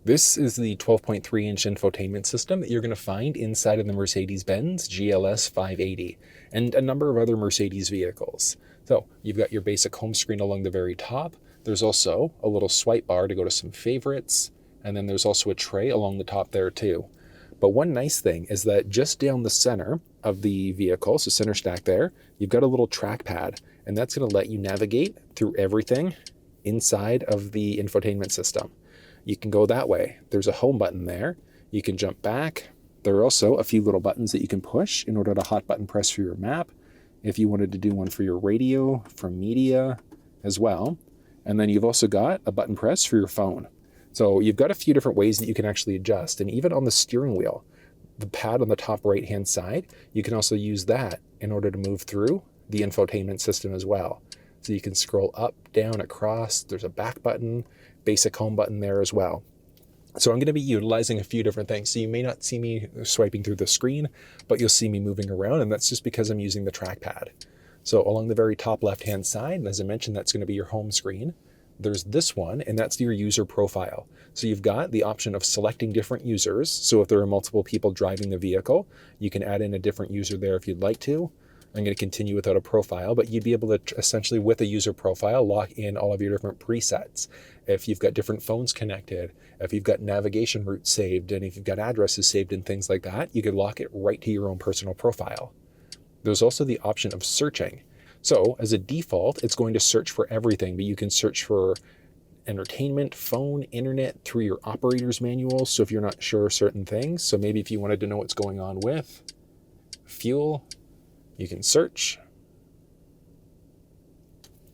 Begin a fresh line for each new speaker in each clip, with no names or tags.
This is the 12.3-inch infotainment system that you're going to find inside of the Mercedes-Benz GLS 580 and a number of other Mercedes vehicles. So you've got your basic home screen along the very top. There's also a little swipe bar to go to some favorites, and then there's also a tray along the top there too. But one nice thing is that just down the center of the vehicle, so center stack there, you've got a little trackpad, and that's going to let you navigate through everything inside of the infotainment system. You can go that way. There's a home button there. You can jump back. There are also a few little buttons that you can push in order to hot button press for your map. If you wanted to do one for your radio, for media as well. And then you've also got a button press for your phone. So you've got a few different ways that you can actually adjust. And even on the steering wheel, the pad on the top right-hand side, you can also use that in order to move through the infotainment system as well. So you can scroll up, down, across. There's a back button, basic home button there as well. So I'm going to be utilizing a few different things. So you may not see me swiping through the screen, but you'll see me moving around, and that's just because I'm using the trackpad. So along the very top left-hand side, as I mentioned, that's going to be your home screen. There's this one, and that's your user profile. So you've got the option of selecting different users. So if there are multiple people driving the vehicle, you can add in a different user there if you'd like to. I'm going to continue without a profile, but you'd be able to essentially, with a user profile, lock in all of your different presets. If you've got different phones connected, if you've got navigation routes saved, and if you've got addresses saved and things like that, you could lock it right to your own personal profile. There's also the option of searching. So as a default, it's going to search for everything, but you can search for entertainment, phone, internet through your operator's manual. So if you're not sure certain things, so maybe if you wanted to know what's going on with fuel, you can search.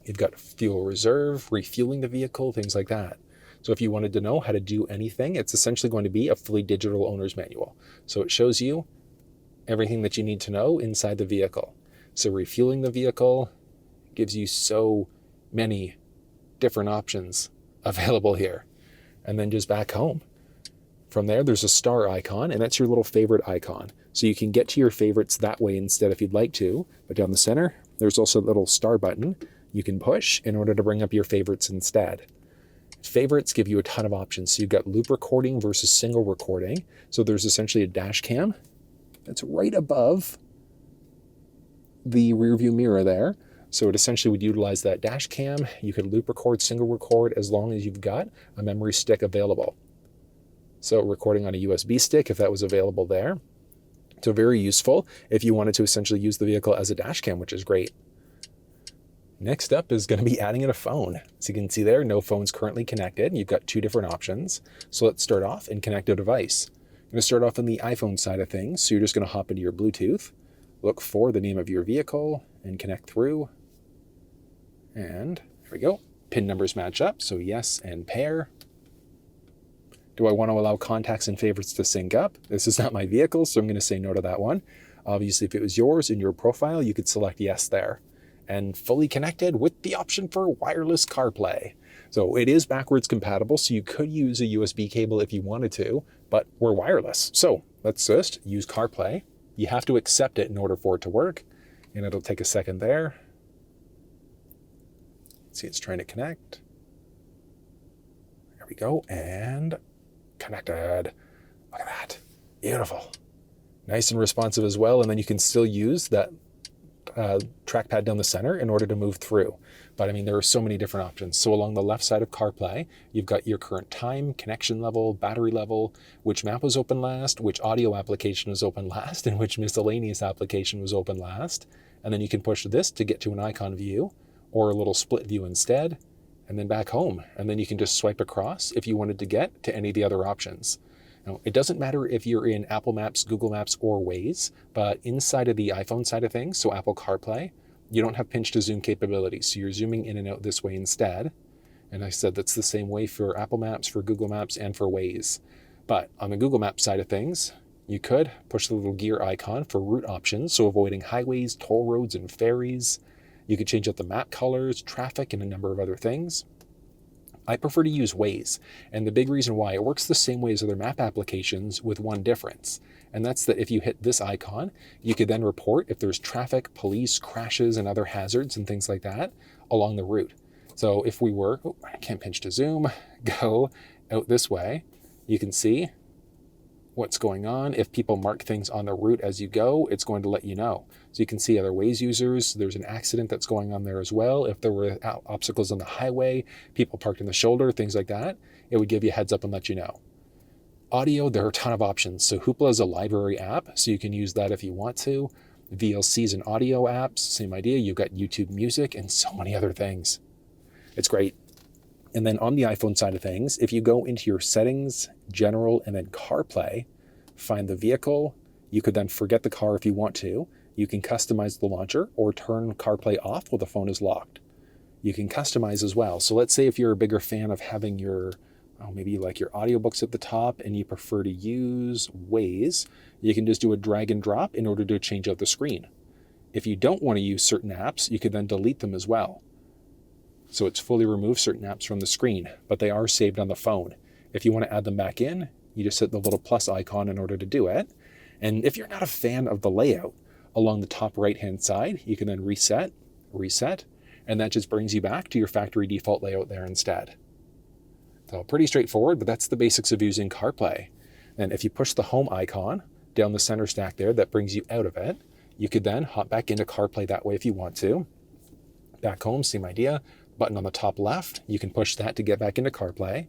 You've got fuel reserve, refueling the vehicle, things like that. So if you wanted to know how to do anything, it's essentially going to be a fully digital owner's manual. So it shows you everything that you need to know inside the vehicle. So refueling the vehicle gives you so many different options available here. And then just back home. From there, there's a star icon, and that's your little favorite icon. So you can get to your favorites that way instead if you'd like to. But down the center, there's also a little star button you can push in order to bring up your favorites instead. Favorites give you a ton of options. So you've got loop recording versus single recording. So there's essentially a dash cam that's right above the rear view mirror there. So it essentially would utilize that dash cam. You could loop record, single record, as long as you've got a memory stick available. So recording on a USB stick, if that was available there. So very useful if you wanted to essentially use the vehicle as a dash cam, which is great. Next up is going to be adding in a phone. So you can see there, no phone's currently connected. You've got two different options. So let's start off and connect a device. I'm going to start off on the iPhone side of things. So you're just going to hop into your Bluetooth, look for the name of your vehicle and connect through. And here we go. PIN numbers match up. So yes and pair. Do I want to allow contacts and favorites to sync up? This is not my vehicle, so I'm going to say no to that one. Obviously, if it was yours in your profile, you could select yes there. And fully connected with the option for wireless CarPlay. So it is backwards compatible, so you could use a USB cable if you wanted to, but we're wireless. So let's just use CarPlay. You have to accept it in order for it to work, and it'll take a second there. See, it's trying to connect. There we go, and connected. Look at that. Beautiful. Nice and responsive as well. And then you can still use that trackpad down the center in order to move through. But I mean, there are so many different options. So along the left side of CarPlay, you've got your current time, connection level, battery level, which map was open last, which audio application was open last, and which miscellaneous application was open last. And then you can push this to get to an icon view or a little split view instead. And then back home. And then you can just swipe across if you wanted to get to any of the other options. Now, it doesn't matter if you're in Apple Maps, Google Maps, or Waze, but inside of the iPhone side of things, so Apple CarPlay, you don't have pinch to zoom capability. So you're zooming in and out this way instead. And I said that's the same way for Apple Maps, for Google Maps, and for Waze. But on the Google Maps side of things, you could push the little gear icon for route options, so avoiding highways, toll roads, and ferries. You could change out the map colors, traffic, and a number of other things. I prefer to use Waze, and the big reason why, it works the same way as other map applications with one difference, and that's that if you hit this icon, you could then report if there's traffic, police, crashes, and other hazards and things like that along the route. So if we were, I can't pinch to zoom, go out this way, You can see what's going on. If people mark things on the route as you go, it's going to let you know. So you can see other Waze users. There's an accident that's going on there as well. If there were obstacles on the highway, people parked in the shoulder, things like that, it would give you a heads up and let you know. Audio, there are a ton of options. So Hoopla is a library app, so you can use that if you want to. VLC is an audio app, same idea. You've got YouTube Music and so many other things. It's great. And then on the iPhone side of things, if you go into your settings, general, and then CarPlay, find the vehicle, you could then forget the car if you want to. You can customize the launcher or turn CarPlay off while the phone is locked. You can customize as well. So let's say if you're a bigger fan of having your, maybe like your audiobooks at the top and you prefer to use Waze, you can just do a drag and drop in order to change out the screen. If you don't want to use certain apps, you could then delete them as well. So it's fully removed certain apps from the screen, but they are saved on the phone. If you want to add them back in, you just hit the little plus icon in order to do it. And if you're not a fan of the layout, along the top right-hand side, you can then reset, and that just brings you back to your factory default layout there instead. So pretty straightforward, but that's the basics of using CarPlay. And if you push the home icon down the center stack there, that brings you out of it. You could then hop back into CarPlay that way if you want to. Back home, same idea. Button on the top left, you can push that to get back into CarPlay.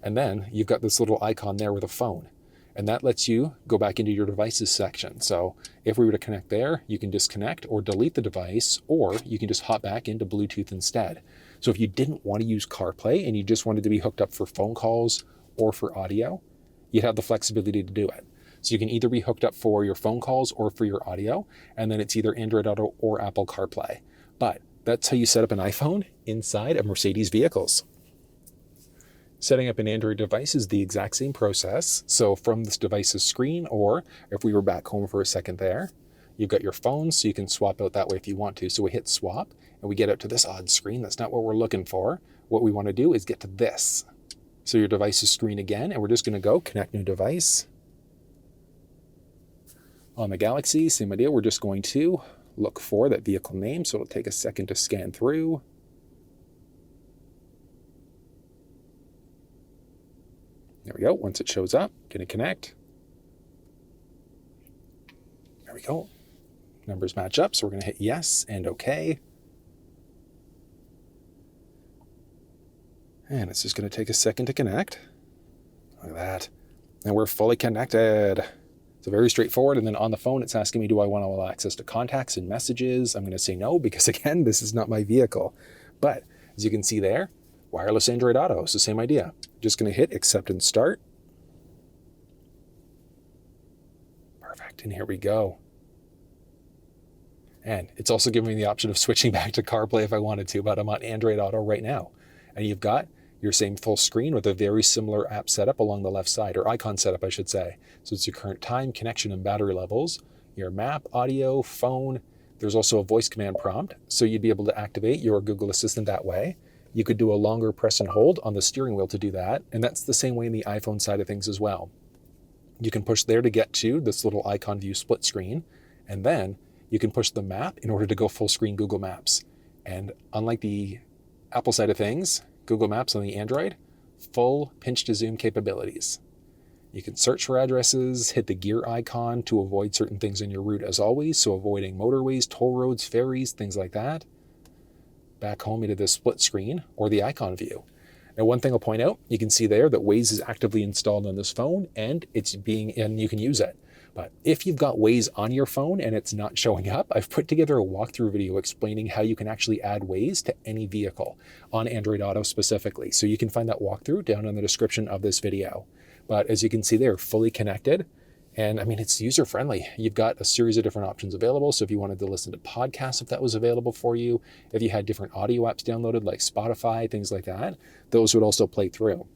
And then you've got this little icon there with a phone. And that lets you go back into your devices section. So if we were to connect there, you can disconnect or delete the device, or you can just hop back into Bluetooth instead. So if you didn't want to use CarPlay and you just wanted to be hooked up for phone calls or for audio, you'd have the flexibility to do it. So you can either be hooked up for your phone calls or for your audio, and then it's either Android Auto or Apple CarPlay. But that's how you set up an iPhone inside of Mercedes vehicles. Setting up an Android device is the exact same process. So from this device's screen, or if we were back home for a second there, you've got your phone, so you can swap out that way if you want to. So we hit swap, and we get out to this odd screen. That's not what we're looking for. What we want to do is get to this. So your device's screen again, and we're just going to go connect new device. On the Galaxy, same idea. We're just going to look for that vehicle name, so it'll take a second to scan through. There we go. Once it shows up, going to connect. There we go. Numbers match up, so we're going to hit yes and OK. And it's just going to take a second to connect. Look at that. And we're fully connected. So very straightforward. And then on the phone, it's asking me, do I want to allow access to contacts and messages? I'm going to say no, because again, this is not my vehicle. But as you can see there, wireless Android Auto. So same idea. Just going to hit accept and start. Perfect. And here we go. And it's also giving me the option of switching back to CarPlay if I wanted to, but I'm on Android Auto right now. And you've got your same full screen with a very similar app setup along the left side, or icon setup, I should say. So it's your current time, connection, and battery levels, your map, audio, phone. There's also a voice command prompt, so you'd be able to activate your Google Assistant that way. You could do a longer press and hold on the steering wheel to do that, and that's the same way in the iPhone side of things as well. You can push there to get to this little icon view split screen, and then you can push the map in order to go full screen Google Maps. And unlike the Apple side of things, Google Maps on the Android, full pinch to zoom capabilities. You can search for addresses, hit the gear icon to avoid certain things in your route as always, so avoiding motorways, toll roads, ferries, things like that. Back home into this split screen or the icon view. Now, one thing I'll point out, you can see there that Waze is actively installed on this phone and you can use it. But if you've got Waze on your phone and it's not showing up, I've put together a walkthrough video explaining how you can actually add Waze to any vehicle on Android Auto specifically. So you can find that walkthrough down in the description of this video. But as you can see, they're fully connected. And I mean, it's user-friendly. You've got a series of different options available. So if you wanted to listen to podcasts, if that was available for you, if you had different audio apps downloaded like Spotify, things like that, those would also play through.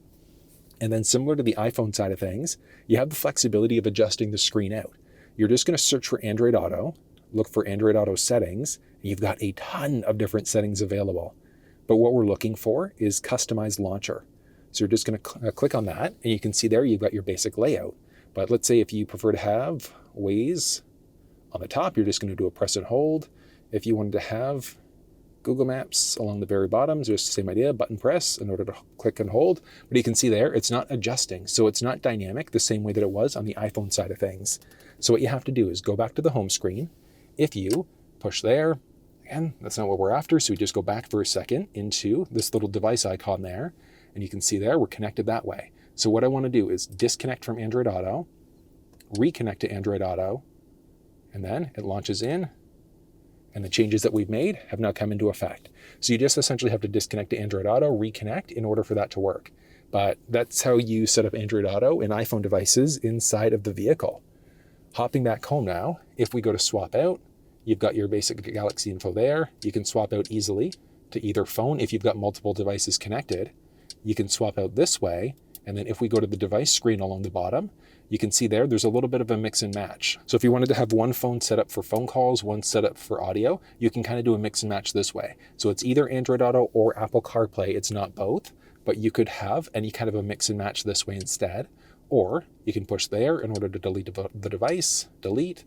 And then similar to the iPhone side of things, you have the flexibility of adjusting the screen out. You're just going to search for Android Auto, look for Android Auto settings, and you've got a ton of different settings available. But what we're looking for is customized launcher. So you're just going to click on that, and you can see there you've got your basic layout. But let's say if you prefer to have Waze on the top, you're just going to do a press and hold. If you wanted to have Google Maps along the very bottom, so it's the same idea, button press in order to click and hold. But you can see there, it's not adjusting. So it's not dynamic the same way that it was on the iPhone side of things. So what you have to do is go back to the home screen. If you push there, again, that's not what we're after. So we just go back for a second into this little device icon there. And you can see there, we're connected that way. So what I want to do is disconnect from Android Auto, reconnect to Android Auto, and then it launches in, and the changes that we've made have now come into effect. So you just essentially have to disconnect to Android Auto, reconnect in order for that to work. But that's how you set up Android Auto in iPhone devices inside of the vehicle. Hopping back home now, if we go to swap out, you've got your basic Galaxy info there. You can swap out easily to either phone if you've got multiple devices connected. You can swap out this way. And then if we go to the device screen along the bottom, you can see there's a little bit of a mix and match. So if you wanted to have one phone set up for phone calls, one set up for audio, you can kind of do a mix and match this way. So it's either Android Auto or Apple CarPlay. It's not both, but you could have any kind of a mix and match this way instead. Or you can push there in order to delete the device, delete,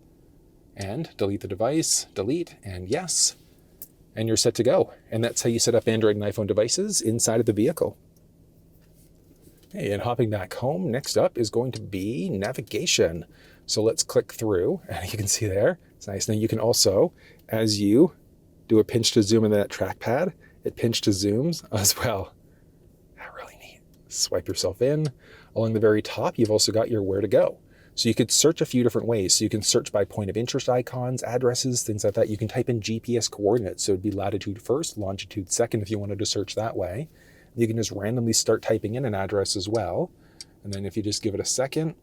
and delete the device, delete, and yes, and you're set to go. And that's how you set up Android and iPhone devices inside of the vehicle. Okay, and hopping back home, next up is going to be navigation. So let's click through, and you can see there, it's nice. Now you can also, as you do a pinch to zoom in that trackpad, it pinch to zooms as well. Really neat. Swipe yourself in. Along the very top, you've also got your where to go. So you could search a few different ways. So you can search by point of interest icons, addresses, things like that. You can type in GPS coordinates. So it'd be latitude first, longitude second if you wanted to search that way. You can just randomly start typing in an address as well. And then if you just give it a second,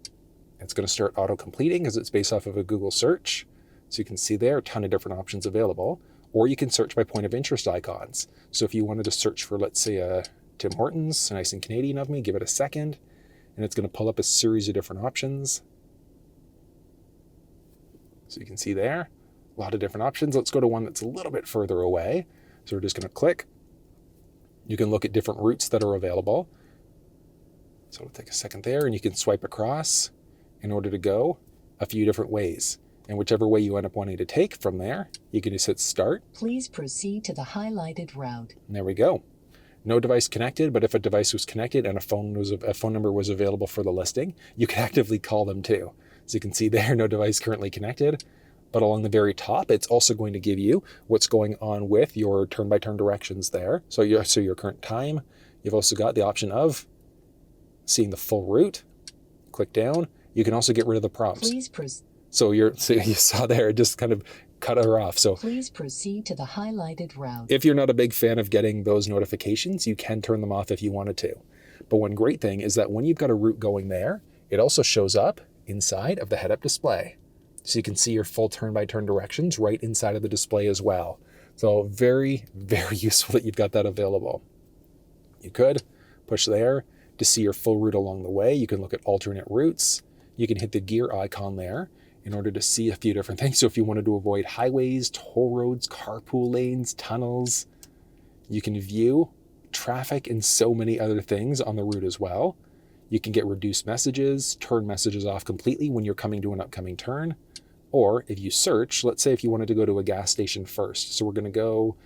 it's going to start auto-completing because it's based off of a Google search. So you can see there a ton of different options available. Or you can search by point of interest icons. So if you wanted to search for, let's say, a Tim Hortons, nice and Canadian of me, give it a second, and it's going to pull up a series of different options. So you can see there, a lot of different options. Let's go to one that's a little bit further away. So we're just going to click. You can look at different routes that are available. So it'll take a second there, and you can swipe across in order to go a few different ways. And whichever way you end up wanting to take from there, you can just hit start.
Please proceed to the highlighted route.
And there we go. No device connected, but if a device was connected and a phone number was available for the listing, you can actively call them too. So you can see there, no device currently connected. But along the very top, it's also going to give you what's going on with your turn-by-turn directions there. So your current time. You've also got the option of seeing the full route. Click down. You can also get rid of the prompts.
Please proceed.
So you saw there, it just kind of cut her off. So
please proceed to the highlighted route.
If you're not a big fan of getting those notifications, you can turn them off if you wanted to. But one great thing is that when you've got a route going there, it also shows up inside of the head-up display. So you can see your full turn-by-turn directions right inside of the display as well. So very, very useful that you've got that available. You could push there to see your full route along the way. You can look at alternate routes. You can hit the gear icon there in order to see a few different things. So if you wanted to avoid highways, toll roads, carpool lanes, tunnels, you can view traffic and so many other things on the route as well. You can get reduced messages, turn messages off completely when you're coming to an upcoming turn. Or if you search, let's say if you wanted to go to a gas station first. So we're going to go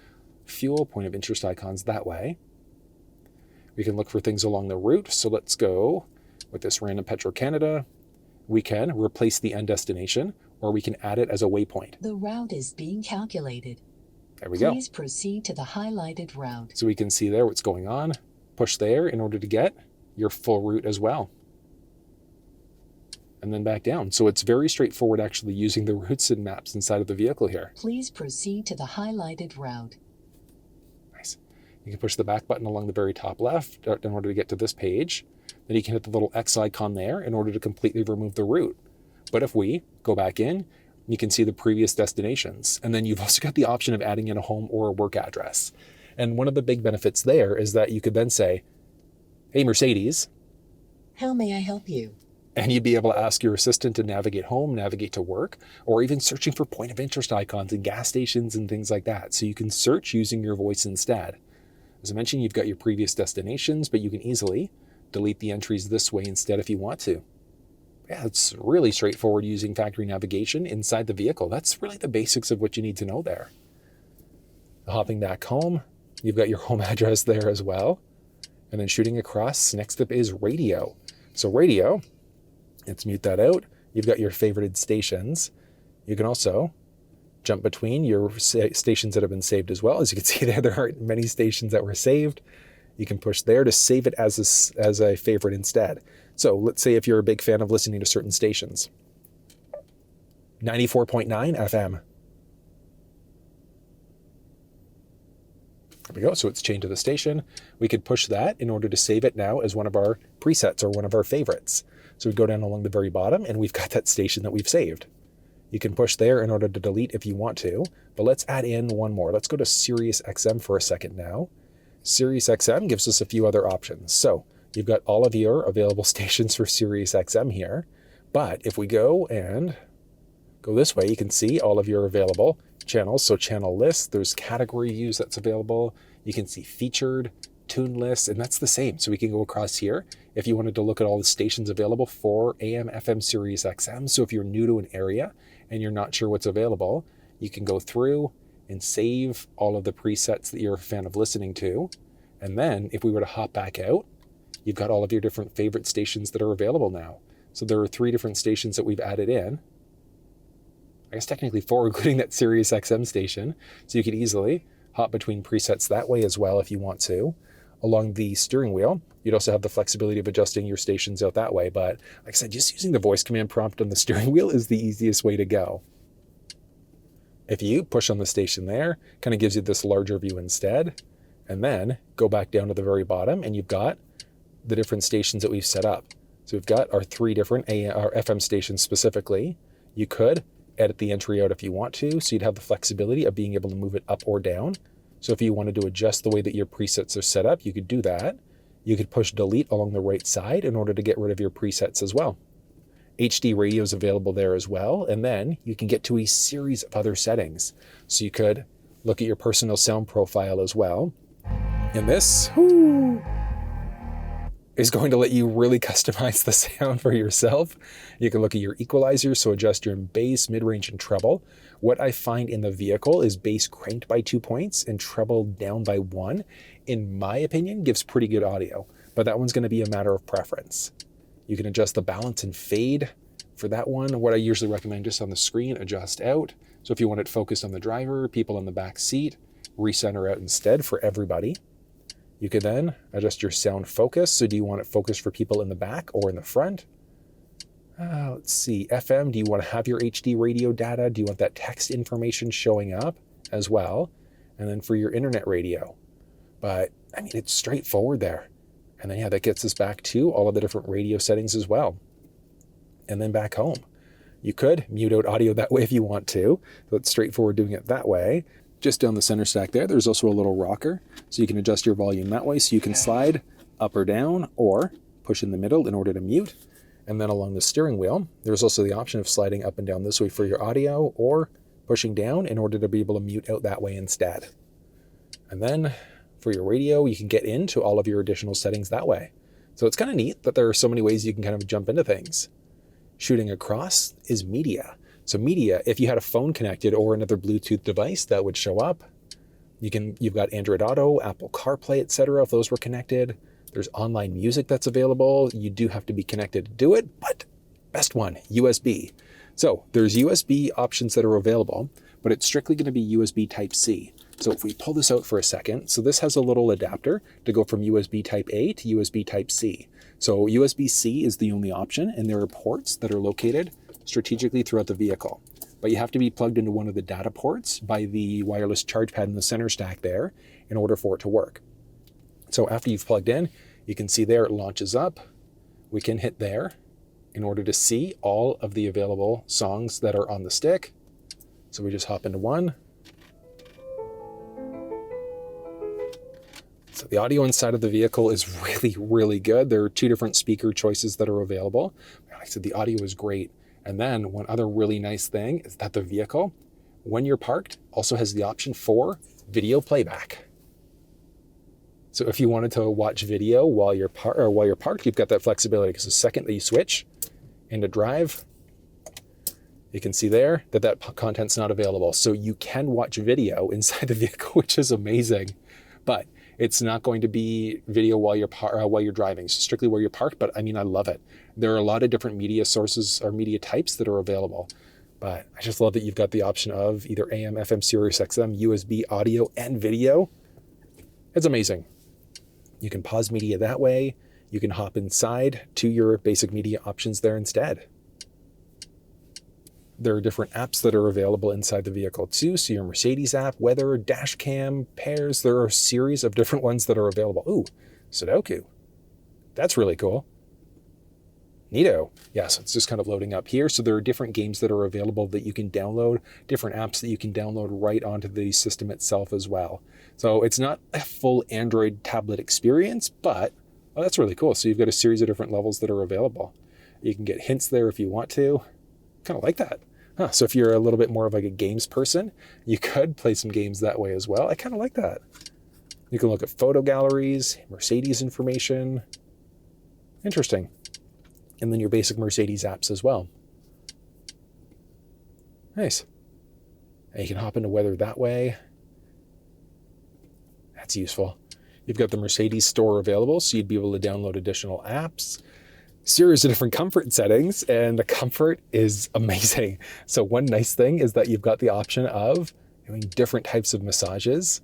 fuel, point of interest icons that way. We can look for things along the route. So let's go with this random Petro-Canada. We can replace the end destination, or we can add it as a waypoint.
The route is being calculated.
There we go.
Please proceed to the highlighted route.
So we can see there what's going on. Push there in order to get your full route as well. And then back down. So it's very straightforward actually using the routes and maps inside of the vehicle here.
Please proceed to the highlighted route.
Nice. You can push the back button along the very top left in order to get to this page. Then you can hit the little X icon there in order to completely remove the route. But if we go back in, you can see the previous destinations. And then you've also got the option of adding in a home or a work address. And one of the big benefits there is that you could then say, hey, Mercedes.
How may I help you?
And you'd be able to ask your assistant to navigate home, navigate to work, or even searching for point of interest icons and gas stations and things like that. So you can search using your voice instead. As I mentioned, you've got your previous destinations, but you can easily delete the entries this way instead if you want to. Yeah, it's really straightforward using factory navigation inside the vehicle. That's really the basics of what you need to know there. Hopping back home, you've got your home address there as well. And then shooting across, next up is radio. So radio, let's mute that out. You've got your favorited stations. You can also jump between your stations that have been saved as well. As you can see there aren't many stations that were saved. You can push there to save it as a favorite instead. So let's say if you're a big fan of listening to certain stations. 94.9 FM. There we go. So it's chained to the station. We could push that in order to save it now as one of our presets or one of our favorites. So we go down along the very bottom and we've got that station that we've saved. You can push there in order to delete if you want to, but let's add in one more. Let's go to SiriusXM for a second now. SiriusXM gives us a few other options. So you've got all of your available stations for SiriusXM here, but if we go and go this way, you can see all of your available channels. So channel lists, there's category views that's available. You can see featured, tune lists, and that's the same. So we can go across here if you wanted to look at all the stations available for AM, FM, SiriusXM. So if you're new to an area and you're not sure what's available, you can go through and save all of the presets that you're a fan of listening to. And then if we were to hop back out, you've got all of your different favorite stations that are available now. So there are 3 different stations that we've added in. I guess technically 4, including that SiriusXM station. So you could easily hop between presets that way as well if you want to. Along the steering wheel, you'd also have the flexibility of adjusting your stations out that way. But like I said, just using the voice command prompt on the steering wheel is the easiest way to go. If you push on the station there, kind of gives you this larger view instead. And then go back down to the very bottom and you've got the different stations that we've set up. So we've got our 3 different FM stations specifically. You could edit the entry out if you want to, so you'd have the flexibility of being able to move it up or down. So if you wanted to adjust the way that your presets are set up, you could do that. You could push delete along the right side in order to get rid of your presets as well. HD radio is available there as well, and then you can get to a series of other settings. So you could look at your personal sound profile as well. And this is going to let you really customize the sound for yourself. You can look at your equalizer, so adjust your bass, mid-range, and treble. What I find in the vehicle is bass cranked by 2 points and treble down by 1. In my opinion, gives pretty good audio, but that one's going to be a matter of preference. You can adjust the balance and fade for that one. What I usually recommend just on the screen, adjust out. So if you want it focused on the driver, people in the back seat, recenter out instead for everybody. You could then adjust your sound focus. So do you want it focused for people in the back or in the front? Let's see, FM, do you want to have your HD radio data? Do you want that text information showing up as well? And then for your internet radio. But I mean, it's straightforward there. And then, yeah, that gets us back to all of the different radio settings as well. And then back home. You could mute out audio that way if you want to. So it's straightforward doing it that way. Just down the center stack there, there's also a little rocker. So you can adjust your volume that way. So you can slide up or down or push in the middle in order to mute. And then along the steering wheel, there's also the option of sliding up and down this way for your audio or pushing down in order to be able to mute out that way instead. And then for your radio, you can get into all of your additional settings that way. So it's kind of neat that there are so many ways you can kind of jump into things. Shooting across is media. So media, if you had a phone connected or another Bluetooth device, that would show up. You've got Android Auto, Apple CarPlay, etc. if those were connected. There's online music that's available. You do have to be connected to do it, but best one, USB. So there's USB options that are available, but it's strictly going to be USB Type-C. So if we pull this out for a second, so this has a little adapter to go from USB Type-A to USB Type-C. So USB-C is the only option, and there are ports that are located strategically throughout the vehicle. But you have to be plugged into one of the data ports by the wireless charge pad in the center stack there in order for it to work. So after you've plugged in, you can see there it launches up. We can hit there in order to see all of the available songs that are on the stick. So we just hop into one. So the audio inside of the vehicle is really, really good. There are 2 different speaker choices that are available. Like I said, the audio is great. And then one other really nice thing is that the vehicle, when you're parked, also has the option for video playback. So if you wanted to watch video while you're parked, you've got that flexibility because the second that you switch into drive, You can see there that content's not available. So you can watch video inside the vehicle, which is amazing, but it's not going to be video while you're driving. So strictly where you're parked, but I mean, I love it. There are a lot of different media sources or media types that are available, but I just love that you've got the option of either AM, FM, SiriusXM, USB, audio, and video. It's amazing. You can pause media that way. You can hop inside to your basic media options there instead. There are different apps that are available inside the vehicle too. So your Mercedes app, weather, dash cam, pairs, there are a series of different ones that are available. Ooh, Sudoku. That's really cool. Neato. Yeah, so it's just kind of loading up here. So there are different games that are available that you can download, different apps that you can download right onto the system itself as well. So it's not a full Android tablet experience, but that's really cool. So you've got a series of different levels that are available. You can get hints there if you want to. Kind of like that. So if you're a little bit more of like a games person, you could play some games that way as well. I kind of like that. You can look at photo galleries, Mercedes information. Interesting. And then your basic Mercedes apps as well. Nice. And you can hop into weather that way. That's useful. You've got the Mercedes store available, so you'd be able to download additional apps. Series of different comfort settings, and the comfort is amazing. So one nice thing is that you've got the option of doing different types of massages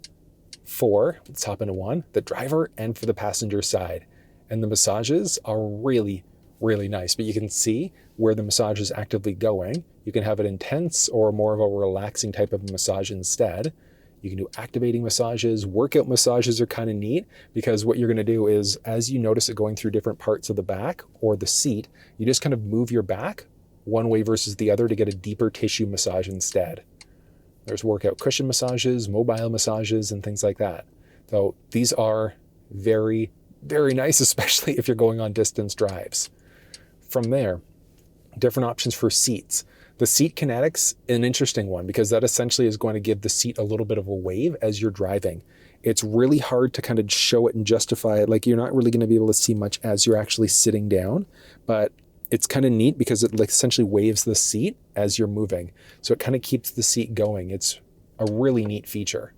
for, let's hop into one, the driver and for the passenger side. And the massages are really, really nice, but you can see where the massage is actively going. You can have it intense or more of a relaxing type of massage instead. You can do activating massages. Workout massages are kind of neat because what you're going to do is, as you notice it going through different parts of the back or the seat, you just kind of move your back one way versus the other to get a deeper tissue massage instead. There's workout cushion massages, mobile massages, and things like that. So these are very, very nice, especially if you're going on distance drives. From there, different options for seats. The seat kinetics, an interesting one, because that essentially is going to give the seat a little bit of a wave as you're driving. It's really hard to kind of show it and justify it. Like, you're not really going to be able to see much as you're actually sitting down, but it's kind of neat because it like essentially waves the seat as you're moving. So it kind of keeps the seat going. It's a really neat feature.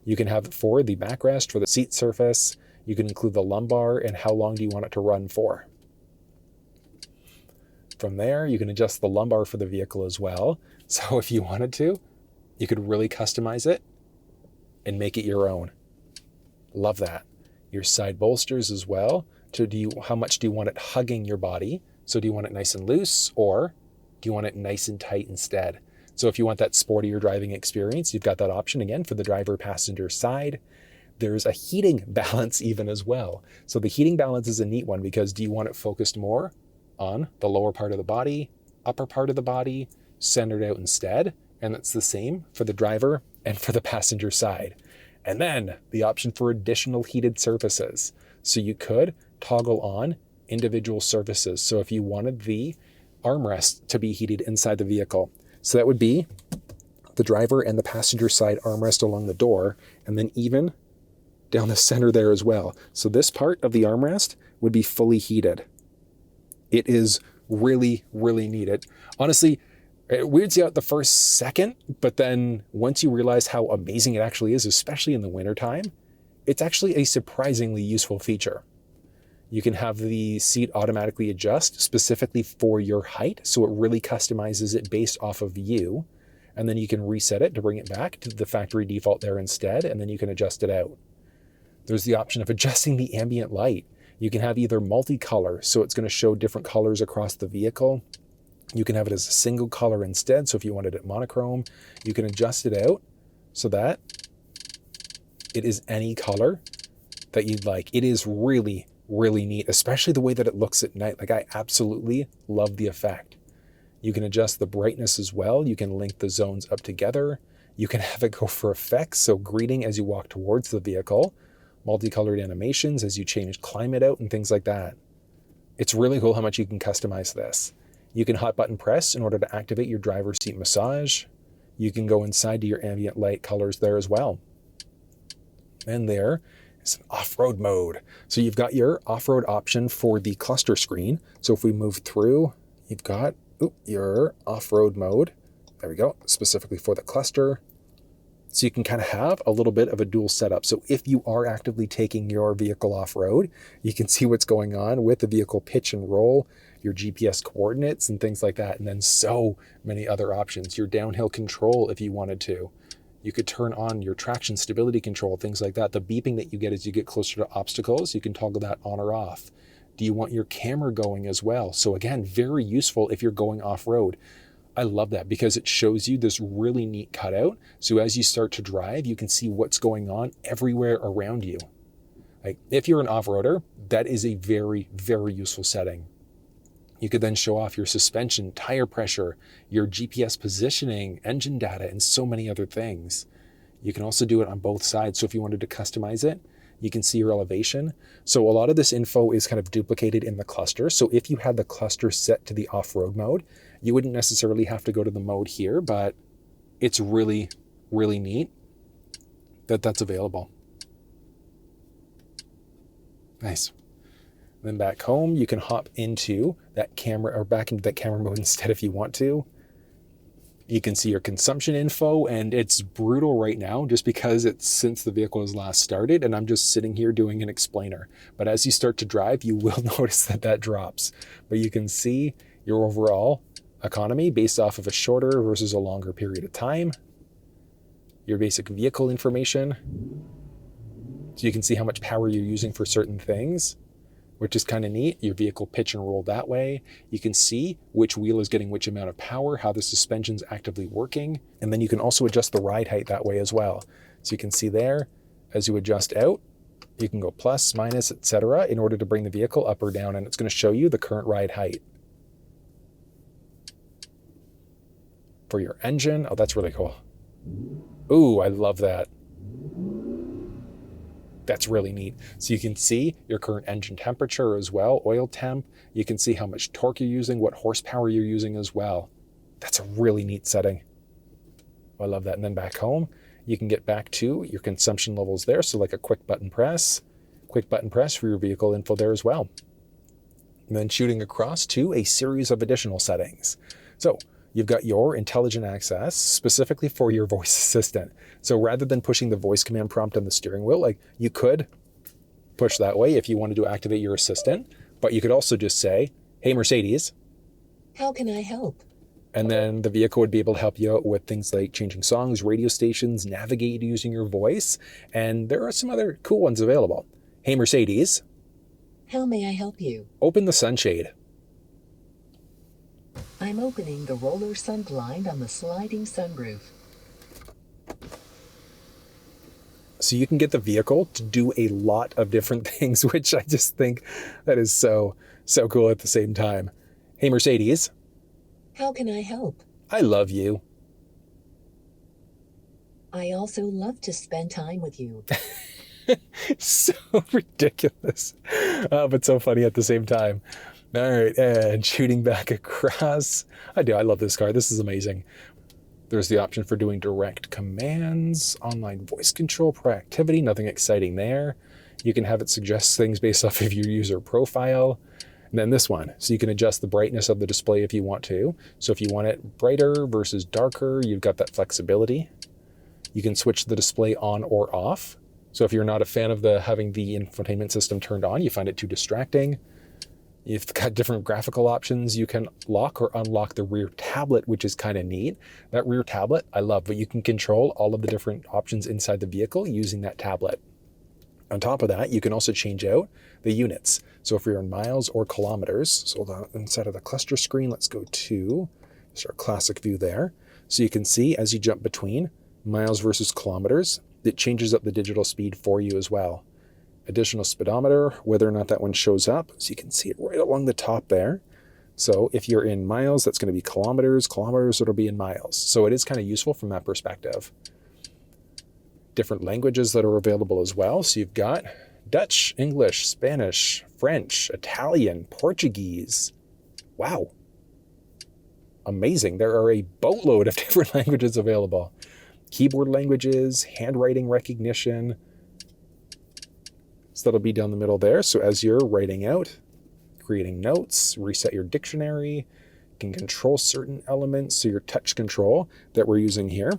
You can have it for the backrest, for the seat surface. You can include the lumbar and how long do you want it to run for. From there, you can adjust the lumbar for the vehicle as well. So if you wanted to, you could really customize it and make it your own. Love that. Your side bolsters as well. So how much do you want it hugging your body? So do you want it nice and loose, or do you want it nice and tight instead? So if you want that sportier driving experience, you've got that option again for the driver passenger side. There's a heating balance even as well. So the heating balance is a neat one because do you want it focused more on the lower part of the body, upper part of the body, centered out instead? And that's the same for the driver and for the passenger side. And then the option for additional heated surfaces. So you could toggle on individual surfaces. So if you wanted the armrest to be heated inside the vehicle, so that would be the driver and the passenger side armrest along the door, and then even down the center there as well. So this part of the armrest would be fully heated. It is really, really neat. It honestly, it weirds you out the first second, but then once you realize how amazing it actually is, especially in the wintertime, it's actually a surprisingly useful feature. You can have the seat automatically adjust specifically for your height, so it really customizes it based off of you, and then you can reset it to bring it back to the factory default there instead, and then you can adjust it out. There's the option of adjusting the ambient light. You can have either multicolor, so it's going to show different colors across the vehicle. You can have it as a single color instead, so if you wanted it monochrome, you can adjust it out so that it is any color that you'd like. It is really, really neat, especially the way that it looks at night. Like, I absolutely love the effect. You can adjust the brightness as well. You can link the zones up together. You can have it go for effects, so greeting as you walk towards the vehicle, multicolored animations as you change climate out and things like that. It's really cool how much you can customize this. You can hot button press in order to activate your driver's seat massage. You can go inside to your ambient light colors there as well. And there is an off-road mode. So you've got your off-road option for the cluster screen. So if we move through, you've got your off-road mode. There we go, specifically for the cluster. So you can kind of have a little bit of a dual setup. So if you are actively taking your vehicle off-road, you can see what's going on with the vehicle pitch and roll, your GPS coordinates and things like that. And then so many other options. Your downhill control if you wanted to. You could turn on your traction stability control, things like that. The beeping that you get as you get closer to obstacles, you can toggle that on or off. Do you want your camera going as well? So again, very useful if you're going off-road. I love that because it shows you this really neat cutout. So as you start to drive, you can see what's going on everywhere around you. Like if you're an off-roader, that is a very, very useful setting. You could then show off your suspension, tire pressure, your GPS positioning, engine data, and so many other things. You can also do it on both sides. So if you wanted to customize it, you can see your elevation. So a lot of this info is kind of duplicated in the cluster. So if you had the cluster set to the off-road mode, you wouldn't necessarily have to go to the mode here, but it's really, really neat that that's available. Nice. Then back home, you can hop into that camera or back into that camera mode instead if you want to. You can see your consumption info, and it's brutal right now just because it's since the vehicle was last started and I'm just sitting here doing an explainer. But as you start to drive, you will notice that that drops. But you can see your overall economy based off of a shorter versus a longer period of time. Your basic vehicle information. So you can see how much power you're using for certain things, which is kind of neat. Your vehicle pitch and roll that way. You can see which wheel is getting which amount of power, how the suspension's actively working. And then you can also adjust the ride height that way as well. So you can see there, as you adjust out, you can go plus, minus, etc. in order to bring the vehicle up or down, and it's going to show you the current ride height. For your engine, oh, that's really cool. Ooh, I love that. That's really neat. So you can see your current engine temperature as well, oil temp. You can see how much torque you're using, what horsepower you're using as well. That's a really neat setting. I love that. And then back home, you can get back to your consumption levels there. So like a quick button press for your vehicle info there as well. And then shooting across to a series of additional settings. So you've got your intelligent access specifically for your voice assistant. So rather than pushing the voice command prompt on the steering wheel, like you could push that way if you wanted to activate your assistant, but you could also just say, hey, Mercedes.
How can I help?
And then the vehicle would be able to help you out with things like changing songs, radio stations, navigate using your voice. And there are some other cool ones available. Hey, Mercedes.
How may I help you?
Open the sunshade.
I'm opening the roller sun blind on the sliding sunroof.
So you can get the vehicle to do a lot of different things, which I just think that is so cool at the same time. Hey, Mercedes.
How can I help?
I love you.
I also love to spend time with you.
So ridiculous, but so funny at the same time. All right, and shooting back across. I love this car. This is amazing. There's the option for doing direct commands, online voice control, proactivity, nothing exciting there. You can have it suggest things based off of your user profile. And then this one, so you can adjust the brightness of the display if you want to. So if you want it brighter versus darker, you've got that flexibility. You can switch the display on or off. So if you're not a fan of having the infotainment system turned on, you find it too distracting. You've got different graphical options. You can lock or unlock the rear tablet, which is kind of neat. That rear tablet, I love, but you can control all of the different options inside the vehicle using that tablet. On top of that, you can also change out the units. So if you're in miles or kilometers, so inside of the cluster screen, let's go to just our classic view there. So you can see as you jump between miles versus kilometers, it changes up the digital speed for you as well. Additional speedometer, whether or not that one shows up. So you can see it right along the top there. So if you're in miles, that's going to be kilometers. Kilometers, it'll be in miles. So it is kind of useful from that perspective. Different languages that are available as well. So you've got Dutch, English, Spanish, French, Italian, Portuguese. Wow. Amazing. There are a boatload of different languages available. Keyboard languages, handwriting recognition. So that'll be down the middle there. So as you're writing out, creating notes, reset your dictionary, You can control certain elements, so your touch control that we're using here.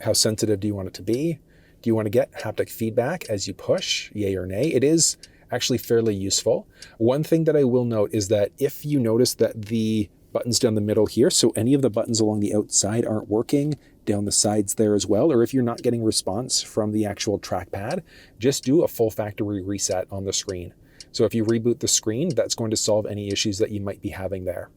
How sensitive do you want it to be? Do you want to get haptic feedback as you push, yay or nay? It is actually fairly useful. One thing that I will note is that if you notice that the buttons down the middle here, so any of the buttons along the outside aren't working, down the sides there as well, or if you're not getting response from the actual trackpad, just do a full factory reset on the screen. So if you reboot the screen, that's going to solve any issues that you might be having there.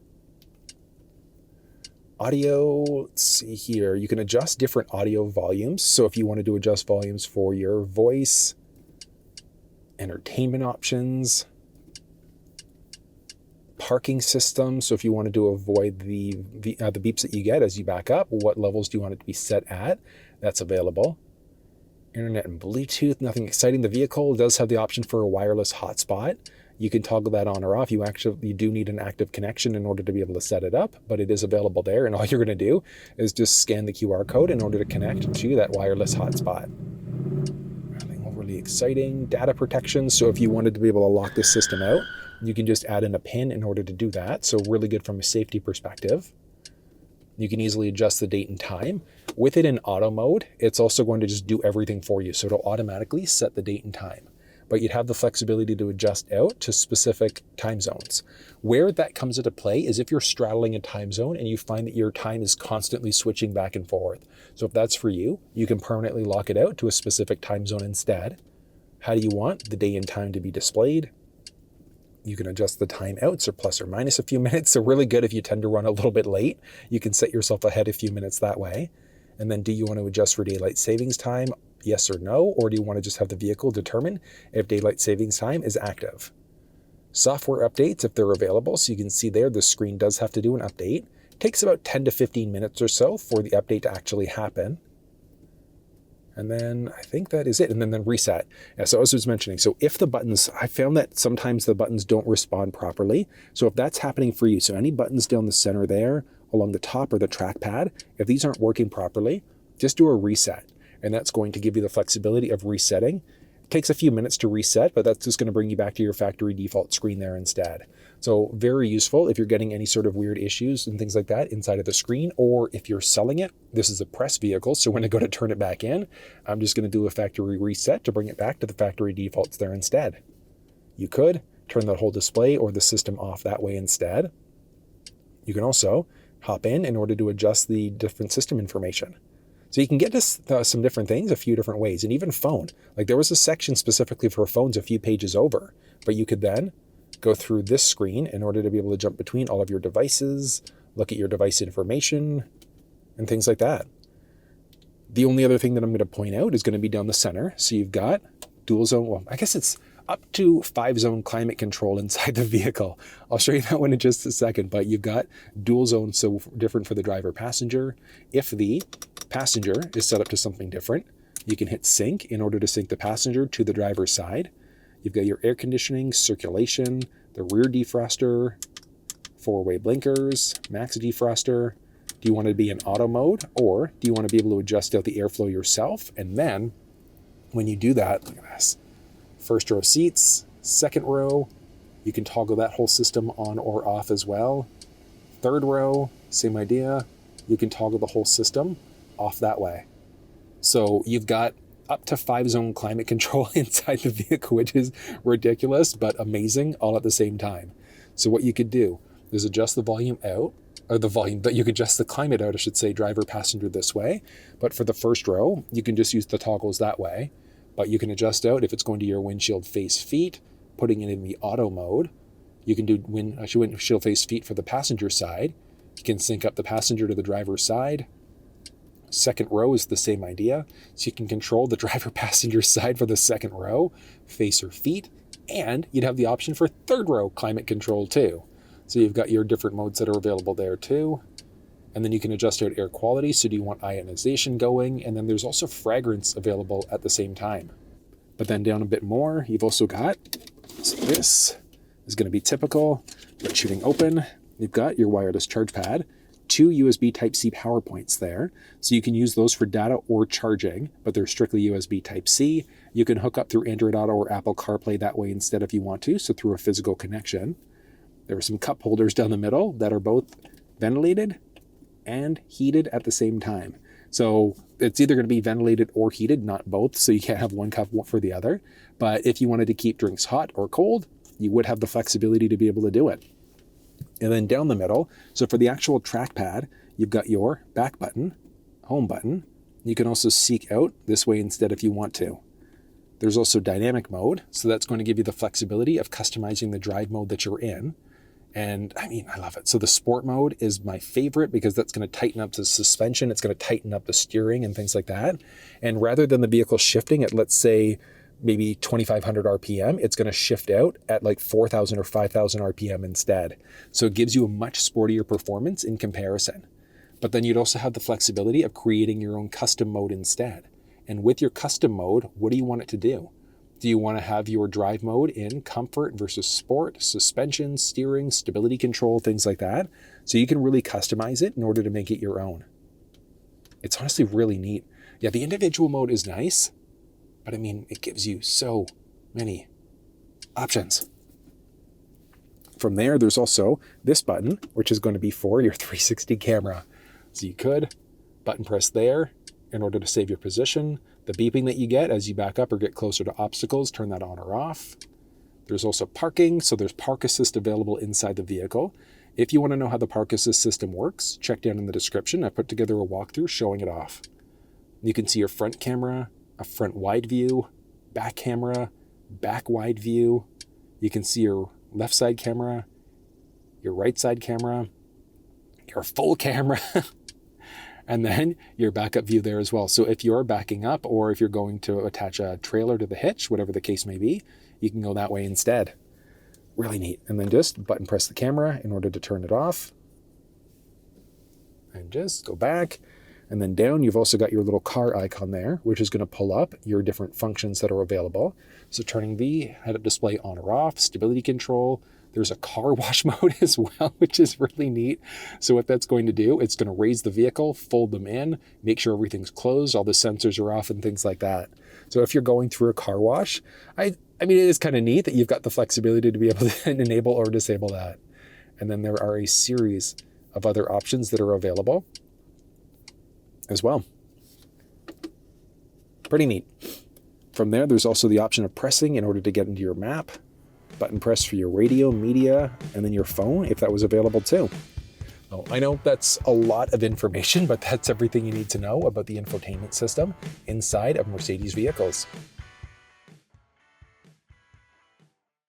Audio, let's see here. You can adjust different audio volumes. So if you wanted to adjust volumes for your voice, entertainment options, parking system. So if you wanted to avoid the beeps that you get as you back up, what levels do you want it to be set at? That's available. Internet and Bluetooth, nothing exciting. The vehicle does have the option for a wireless hotspot. You can toggle that on or off. You do need an active connection in order to be able to set it up, but it is available there. And all you're going to do is just scan the QR code in order to connect to that wireless hotspot. Nothing overly exciting. Data protection. So if you wanted to be able to lock this system out, you can just add in a pin in order to do that. So really good from a safety perspective. You can easily adjust the date and time. With it in auto mode, it's also going to just do everything for you. So it'll automatically set the date and time. But you'd have the flexibility to adjust out to specific time zones. Where that comes into play is if you're straddling a time zone and you find that your time is constantly switching back and forth. So if that's for you, you can permanently lock it out to a specific time zone instead. How do you want the day and time to be displayed? You can adjust the time out, so plus or minus a few minutes. So really good if you tend to run a little bit late. You can set yourself ahead a few minutes that way. And then do you want to adjust for daylight savings time? Yes or no? Or do you want to just have the vehicle determine if daylight savings time is active? Software updates, if they're available. So you can see there, the screen does have to do an update. It takes about 10 to 15 minutes or so for the update to actually happen. And then I think that is it. And then reset. Yeah, so as I was mentioning, so if the buttons, I found that sometimes the buttons don't respond properly. So if that's happening for you, so any buttons down the center there, along the top or the trackpad, if these aren't working properly, just do a reset. And that's going to give you the flexibility of resetting. It takes a few minutes to reset, but that's just going to bring you back to your factory default screen there instead. So very useful if you're getting any sort of weird issues and things like that inside of the screen, or if you're selling it. This is a press vehicle, so when I go to turn it back in, I'm just going to do a factory reset to bring it back to the factory defaults there instead. You could turn the whole display or the system off that way instead. You can also hop in order to adjust the different system information. So you can get to some different things a few different ways, and even phone. Like there was a section specifically for phones a few pages over, but you could then go through this screen in order to be able to jump between all of your devices, look at your device information, and things like that. The only other thing that I'm going to point out is going to be down the center. So you've got dual zone, well, I guess it's up to 5-zone climate control inside the vehicle. I'll show you that one in just a second, but you've got dual zone, so different for the driver passenger. If the passenger is set up to something different, you can hit sync in order to sync the passenger to the driver's side. You've got your air conditioning, circulation, the rear defroster, 4-way blinkers, max defroster. Do you want to be in auto mode, or do you want to be able to adjust out the airflow yourself? And then when you do that, look at this. First row seats, second row, you can toggle that whole system on or off as well. Third row, same idea. You can toggle the whole system off that way. So you've got up to 5-zone climate control inside the vehicle, which is ridiculous, but amazing all at the same time. So what you could do is adjust the volume out, or the volume, but you could adjust the climate out, I should say, driver, passenger this way. But for the first row, you can just use the toggles that way. But you can adjust out if it's going to your windshield face feet, putting it in the auto mode. You can do windshield face feet for the passenger side. You can sync up the passenger to the driver's side. Second row is the same idea. So you can control the driver passenger side for the second row, face or feet, and you'd have the option for third row climate control too. So you've got your different modes that are available there too. And then you can adjust out air quality. So do you want ionization going? And then there's also fragrance available at the same time. But then down a bit more, you've also got, so this is going to be typical, but shooting open, you've got your wireless charge pad, 2 USB Type-C power points there. So you can use those for data or charging, but they're strictly USB Type-C. You can hook up through Android Auto or Apple CarPlay that way instead if you want to, so through a physical connection. There are some cup holders down the middle that are both ventilated and heated at the same time. So it's either going to be ventilated or heated, not both. So you can't have one cup for the other. But if you wanted to keep drinks hot or cold, you would have the flexibility to be able to do it. And then down the middle, so for the actual trackpad, you've got your back button, home button. You can also seek out this way instead if you want to. There's also dynamic mode. So that's going to give you the flexibility of customizing the drive mode that you're in. And I mean, I love it. So the sport mode is my favorite because that's going to tighten up the suspension. It's going to tighten up the steering and things like that. And rather than the vehicle shifting at, let's say, maybe 2,500 RPM, it's going to shift out at like 4,000 or 5,000 RPM instead. So it gives you a much sportier performance in comparison. But then you'd also have the flexibility of creating your own custom mode instead. And with your custom mode, what do you want it to do? Do you want to have your drive mode in comfort versus sport, suspension, steering, stability control, things like that? So you can really customize it in order to make it your own. It's honestly really neat. Yeah, the individual mode is nice, but I mean, it gives you so many options. From there, there's also this button, which is going to be for your 360 camera. So you could button press there in order to save your position. The beeping that you get as you back up or get closer to obstacles, turn that on or off. There's also parking, so there's park assist available inside the vehicle. If you want to know how the park assist system works, check down in the description. I put together a walkthrough showing it off. You can see your front camera, a front wide view, back camera, back wide view. You can see your left side camera, your right side camera, your full camera, and then your backup view there as well. So if you're backing up or if you're going to attach a trailer to the hitch, whatever the case may be, you can go that way instead. Really neat. And then just button press the camera in order to turn it off. And just go back. And then down, you've also got your little car icon there, which is going to pull up your different functions that are available. So turning the head-up display on or off, stability control. There's a car wash mode as well, which is really neat. So what that's going to do, it's going to raise the vehicle, fold them in, make sure everything's closed, all the sensors are off and things like that. So if you're going through a car wash, I mean, it is kind of neat that you've got the flexibility to be able to enable or disable that. And then there are a series of other options that are available as well. Pretty neat. From there, there's also the option of pressing in order to get into your map. Button press for your radio, media, and then your phone if that was available too. Oh, I know that's a lot of information, but that's everything you need to know about the infotainment system inside of Mercedes vehicles.